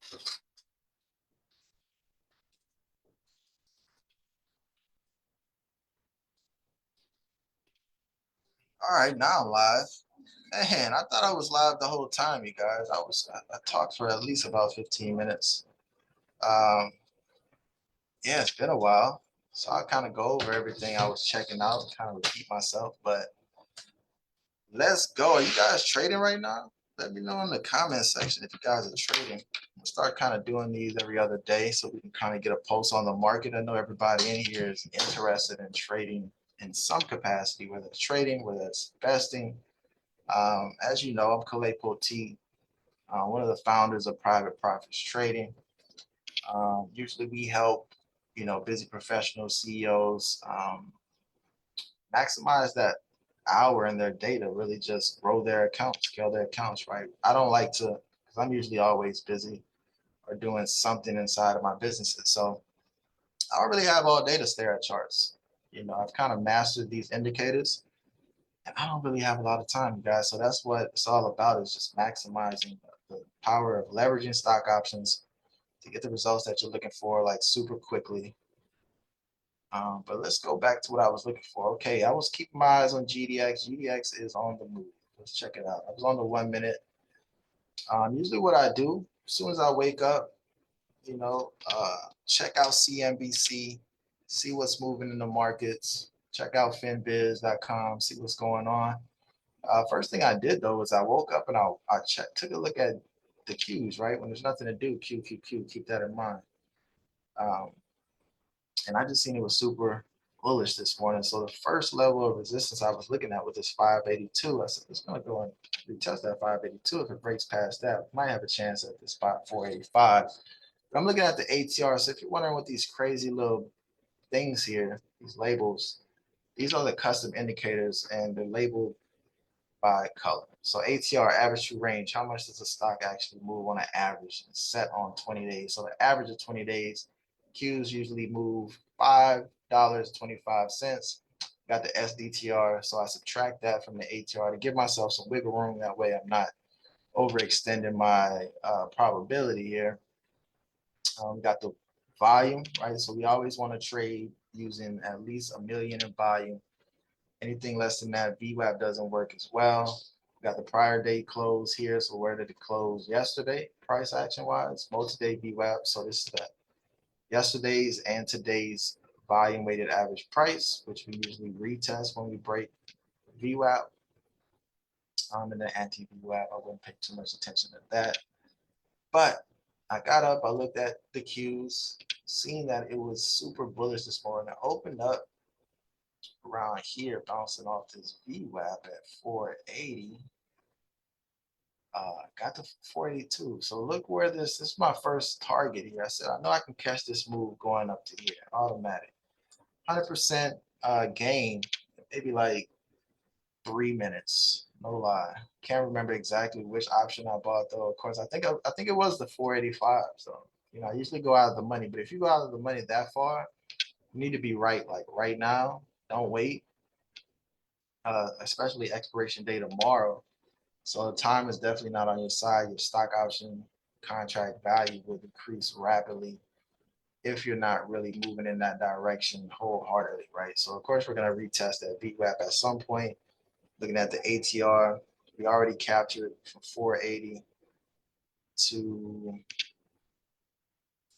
All right, now I'm live. Man, I thought I was live the whole time, you guys. I talked for at least about 15 minutes. Um, yeah, it's been a while. So I kind of go over everything I was checking out, kind of repeat myself, but let's go. Are you guys trading right now? Let me know in the comment section if you guys are trading. We'll start kind of doing these every other day so we can kind of get a pulse on the market. I know everybody in here is interested in trading in some capacity, whether it's trading, whether it's investing. As you know, I'm Kalei Poti, one of the founders of Private Profits Trading. Usually we help, busy professionals, CEOs, maximize that hour in their data, really just grow their accounts, scale their accounts, right? I don't like to, because I'm usually always busy or doing something inside of my businesses. So I don't really have all day to stare at charts. I've kind of mastered these indicators and I don't really have a lot of time, you guys. So that's what it's all about, is just maximizing the power of leveraging stock options to get the results that you're looking for, like super quickly. But let's go back to what I was looking for. Okay, I was keeping my eyes on GDX. GDX is on the move. Let's check it out. I was on the 1 minute. Usually what I do, as soon as I wake up, check out CNBC, see what's moving in the markets, check out finbiz.com, see what's going on. First thing I did though was I woke up and I took a look at the Qs, right? When there's nothing to do, Q, Q, Q, keep that in mind. Um, and I just seen it was super bullish this morning. So the first level of resistance I was looking at with this 582, I said it's going to go and retest that 582. If it breaks past that, might have a chance at the spot 485. But I'm looking at the ATR. So if you're wondering what these crazy little things here, these labels, these are the custom indicators and they're labeled by color. So ATR, average true range, how much does the stock actually move on an average? It's set on 20 days. So the average of 20 days, Qs usually move $5.25. Got the SDTR, so I subtract that from the ATR to give myself some wiggle room. That way I'm not overextending my probability here. Got the volume, right? So we always want to trade using at least a million in volume. Anything less than that, VWAP doesn't work as well. We got the prior date close here. So where did it close yesterday, price action wise? Multi-day VWAP. So this is the yesterday's and today's volume weighted average price, which we usually retest when we break VWAP. And then anti-VWAP, I wouldn't pay too much attention to that. But I got up, I looked at the Qs, seeing that it was super bullish this morning. I opened up around here, bouncing off this VWAP at 480. Got to 482. So look where this is my first target here. I said, I know I can catch this move going up to here, automatic. 100% gain, maybe like 3 minutes. No lie. Can't remember exactly which option I bought though. Of course, I think it was the 485. So I usually go out of the money, but if you go out of the money that far, you need to be right, like right now. Don't wait. Especially expiration day tomorrow. So the time is definitely not on your side. Your stock option contract value will decrease rapidly if you're not really moving in that direction wholeheartedly, right? So of course we're gonna retest that VWAP at some point. Looking at the ATR, we already captured from 480 to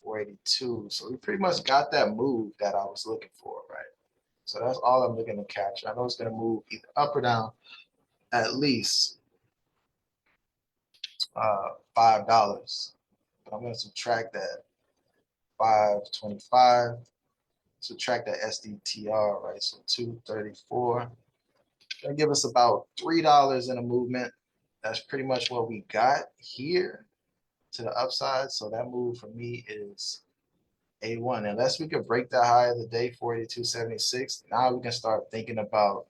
482. So we pretty much got that move that I was looking for, right? So that's all I'm looking to capture. I know it's gonna move either up or down at least $5. But I'm gonna subtract that 525, subtract that SDTR, right? So 234. Gonna give us about $3 in a movement. That's pretty much what we got here to the upside. So that move for me is A1. Unless we could break that high of the day, 42.76, now we can start thinking about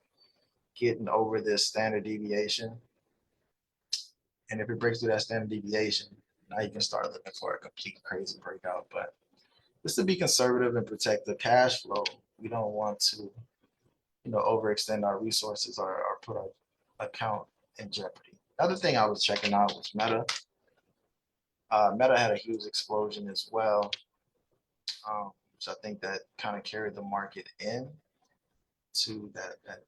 getting over this standard deviation. And if it breaks through that standard deviation, now you can start looking for a complete crazy breakout. But just to be conservative and protect the cash flow, we don't want to, overextend our resources or put our account in jeopardy. The other thing I was checking out was Meta. Meta had a huge explosion as well, which I think that kind of carried the market in to that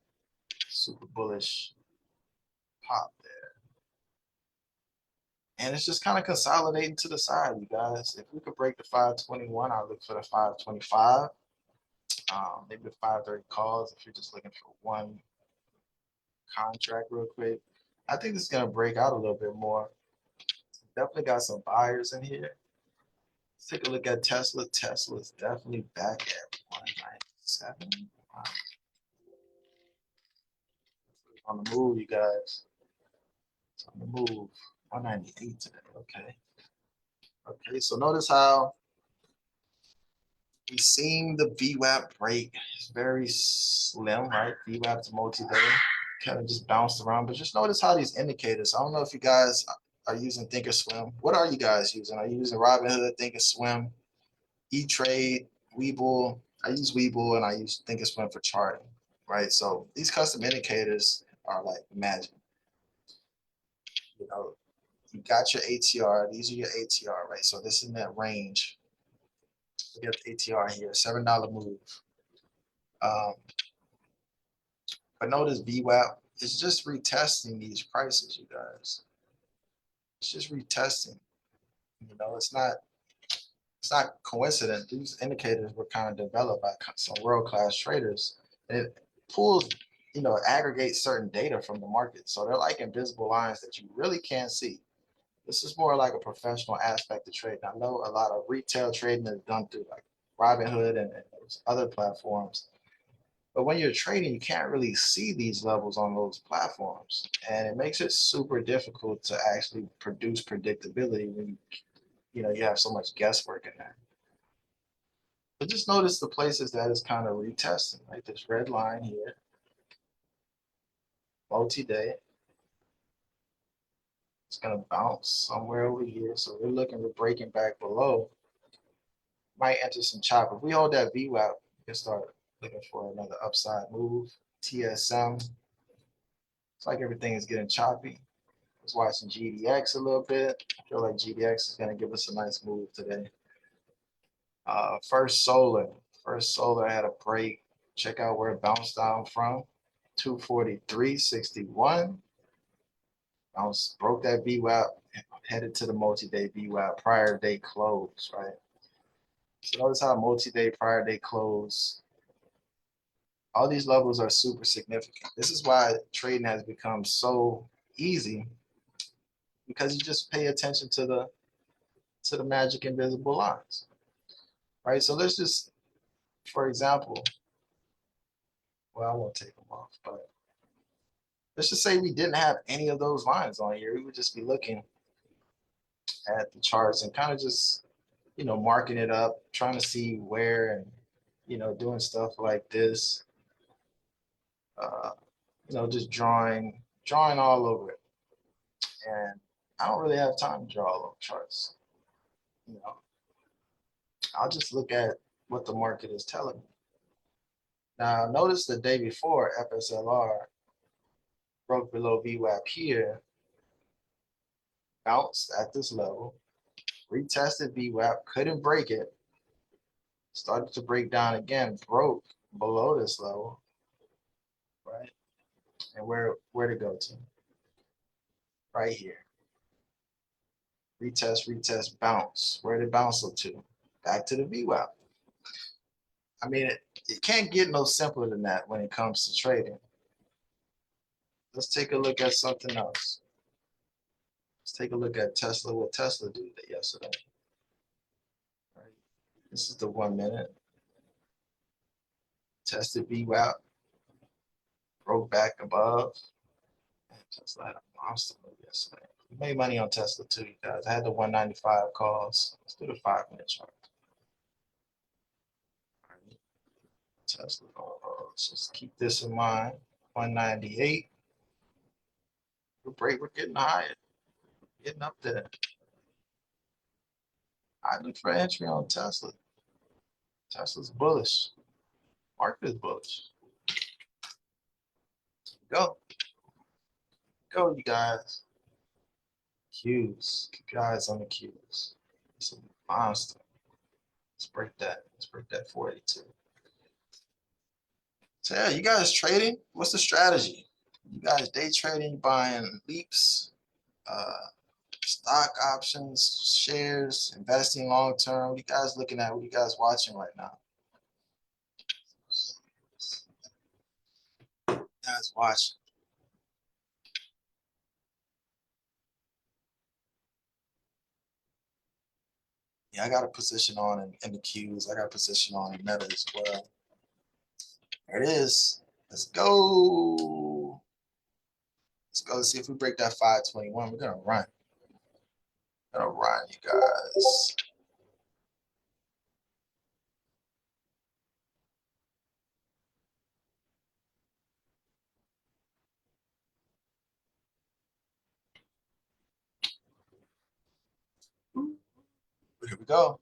super bullish pop there. And it's just kind of consolidating to the side, you guys. If we could break the 521, I'll look for the 525. Maybe the 530 calls if you're just looking for one contract real quick. I think this is going to break out a little bit more. Definitely got some buyers in here. Let's take a look at Tesla. Tesla's definitely back at 197. Wow. On the move, you guys. It's on the move. 198 today. Okay. Okay, so notice how we've seen the VWAP break. It's very slim, right? VWAP to multi-day. Kind of just bounced around. But just notice how these indicators, I don't know if you guys are using Thinkorswim. What are you guys using? Are you using Robinhood, Thinkorswim, E-Trade, Webull? I use Webull and I use Thinkorswim for charting, right? So these custom indicators are like magic. You know, you got your ATR. These are your ATR, right? So this is in that range. We got the ATR here, $7 move. But notice VWAP is just retesting these prices, you guys. It's just retesting. You know, it's not coincident. These indicators were kind of developed by some world-class traders. It pulls, you know, aggregates certain data from the market. So they're like invisible lines that you really can't see. This is more like a professional aspect of trading. I know a lot of retail trading is done through like Robinhood and those other platforms. But when you're trading, you can't really see these levels on those platforms. And it makes it super difficult to actually produce predictability when you know you have so much guesswork in there. But just notice the places that is kind of retesting, like this red line here, multi-day. It's gonna bounce somewhere over here. So we're looking, we're breaking back below. Might enter some chop. If we hold that VWAP, we can start looking for another upside move. TSM. It's like everything is getting choppy. I was watching GDX a little bit. I feel like GDX is gonna give us a nice move today. First Solar. First Solar had a break. Check out where it bounced down from. 243.61. Bounce, broke that VWAP, headed to the multi-day VWAP prior day close, right? So notice how multi-day prior day close, all these levels are super significant. This is why trading has become so easy, because you just pay attention to the magic invisible lines, right? So let's just, for example, well, I won't take them off, but let's just say we didn't have any of those lines on here. We would just be looking at the charts and kind of just, you know, marking it up, trying to see where, and, you know, doing stuff like this, you know, just drawing all over it. And I don't really have time to draw all over charts. You know, I'll just look at what the market is telling me. Now, notice the day before FSLR broke below VWAP here, bounced at this level, retested VWAP, couldn't break it, started to break down again, broke below this level, right? And where to go to? Right here. Retest, retest, bounce. Where did it bounce to? Back to the VWAP. I mean, it can't get no simpler than that when it comes to trading. Let's take a look at something else. Let's take a look at Tesla, what Tesla did yesterday. Right. This is the 1 minute. Tested VWAP, broke back above. And Tesla had a monster move yesterday. We made money on Tesla too, you guys. I had the 195 calls. Let's do the 5-minute chart. Right. Tesla, let's just keep this in mind. 198. We're getting higher, getting up there. I look for entry on Tesla. Tesla's bullish. Market is bullish. Go. Go, you guys. Qs. Keep your eyes on the Qs. It's a monster. Let's break that. Let's break that 482. So yeah, you guys trading? What's the strategy? You guys day trading, buying leaps, stock options, shares, investing long term. What are you guys looking at? What are you guys watching right now? You guys watching. Yeah, I got a position on in the Qs. I got a position on in Meta as well. There it is. Let's go. Let's go see if we break that 521. We're gonna run. We're gonna run, you guys. Here we go.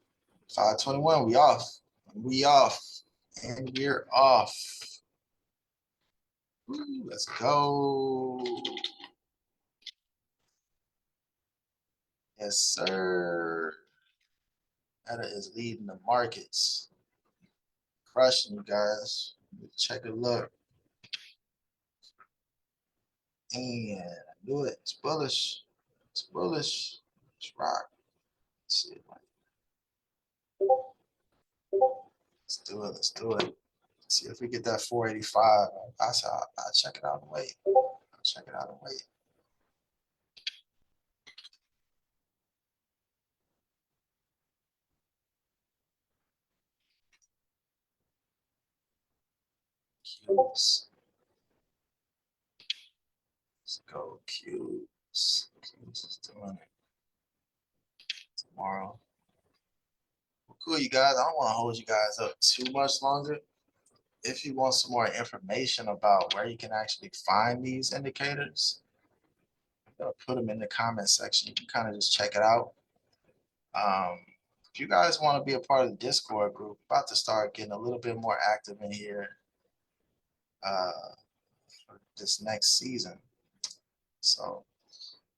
521. We off. We off. And we're off. Ooh, let's go. Yes, sir. Meta is leading the markets. Crushing you guys. Check a look. And I knew it. It's bullish. It's bullish. It's rock. Let's see. Let's do it. Let's do it. See if we get that 485. I'll check it out and wait. I'll check it out and wait. Qs. Let's go Qs. Qs is doing it tomorrow. Well, cool, you guys. I don't want to hold you guys up too much longer. If you want some more information about where you can actually find these indicators, I'm gonna put them in the comment section. You can kind of just check it out. If you guys want to be a part of the Discord group, about to start getting a little bit more active in here for this next season. So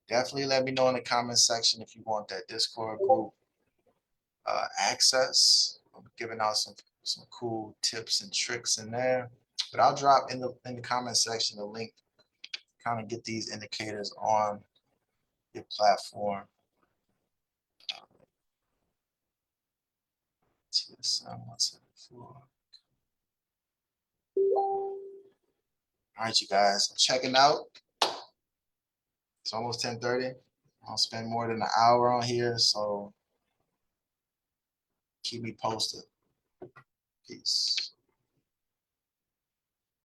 definitely let me know in the comment section if you want that Discord group access. I'm giving out some cool tips and tricks in there. But I'll drop in the comment section the link to kind of get these indicators on your platform. TSM 174. All right, you guys, I'm checking out. It's almost 10:30. I'll spend more than an hour on here, so keep me posted. Peace.